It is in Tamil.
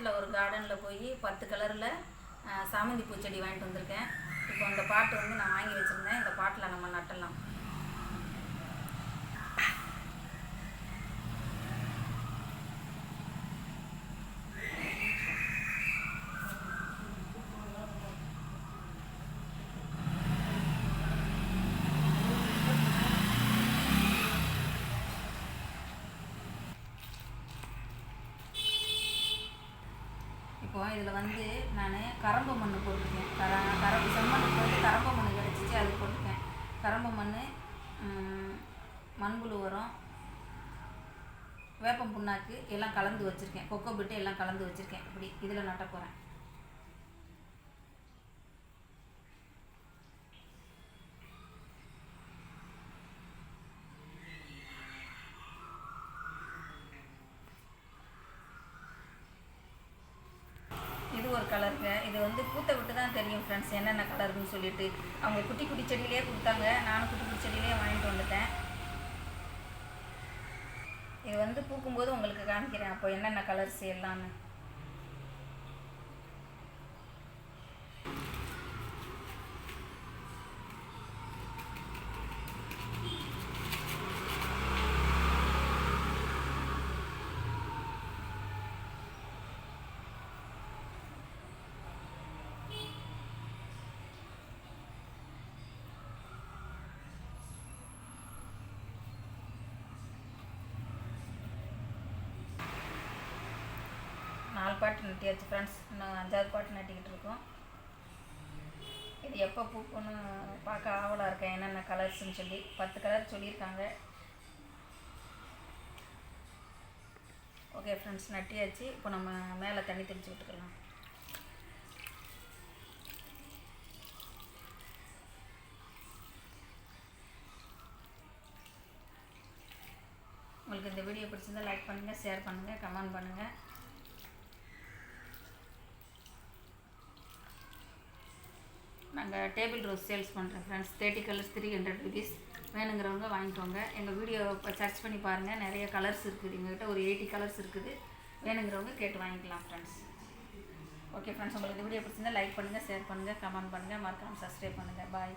பக்கத்தில் ஒரு கார்டனில் போய் 10 கலரில் சாமந்தி பூச்செடி வாங்கிட்டு வந்திருக்கேன். இப்போ இந்த பாட்டு வந்து நான் வாங்கி வச்சுருந்தேன். இந்த பாட்டில் நம்ம நட்டலாம். இப்போ இதில் வந்து நான் கரம்ப மண் போட்டிருக்கேன். செம்மண்ணுக்கு வந்து கரம்ப மண் கிடச்சிச்சு, அது போட்டிருக்கேன். கரம்ப மண், மண்புழு உரம், வேப்பம் புண்ணாக்கு எல்லாம் கலந்து வச்சுருக்கேன். கொக்கோ பிட்டு எல்லாம் கலந்து வச்சுருக்கேன். இப்படி இதில் நட்ட போகிறேன். இது ஒரு கலருங்க. இது வந்து பூத்த விட்டு தான் தெரியும் ஃப்ரெண்ட்ஸ் என்னென்ன கலருன்னு சொல்லிட்டு. அவங்க குட்டி குட்டி செடியிலே கொடுத்தாங்க, நானும் குட்டி குட்டி செடியிலே வாங்கிட்டு வந்துட்டேன். இது வந்து பூக்கும்போது உங்களுக்கு காமிக்கிறேன் அப்போ என்னென்ன கலர்ஸ் எல்லாமே. நாலு பாட்டு நட்டியாச்சு ஃப்ரெண்ட்ஸ். இன்னும் 5வது பாட்டு நட்டிக்கிட்டு இருக்கோம். இது எப்போ பூக்குன்னு பார்க்க ஆவலாக இருக்கேன், என்னென்ன கலர்ஸ்ன்னு சொல்லி. 10 கலர் சொல்லியிருக்காங்க. ஓகே ஃப்ரெண்ட்ஸ், நட்டியாச்சு. இப்போ நம்ம மேலே தண்ணி தெளித்து விட்டுக்கலாம். உங்களுக்கு இந்த வீடியோ பிடிச்சிருந்தால் லைக் பண்ணுங்கள், ஷேர் பண்ணுங்கள், கமெண்ட் பண்ணுங்கள். நாங்கள் டேபிள் ரோஸ் சேல்ஸ் பண்ணுறோம் ஃப்ரெண்ட்ஸ். 30 colours 300 rupees. வேணுங்கிறவங்க வாங்கிக்கோங்க. எங்கள் வீடியோ சர்ச் பண்ணி பாருங்கள், நிறைய கலர்ஸ் இருக்குது. எங்கள்கிட்ட ஒரு 80 கலர்ஸ் இருக்குது. வேணுங்கிறவங்க கேட்டு வாங்கிக்கலாம் ஃப்ரெண்ட்ஸ். ஓகே ஃப்ரெண்ட்ஸ், உங்களுக்கு இந்த வீடியோ பிடிச்சிருந்தால் லைக் பண்ணுங்கள், ஷேர் பண்ணுங்கள், கமெண்ட் பண்ணுங்கள், மறக்காமல் சப்ஸ்கிரைப் பண்ணுங்கள். பாய்.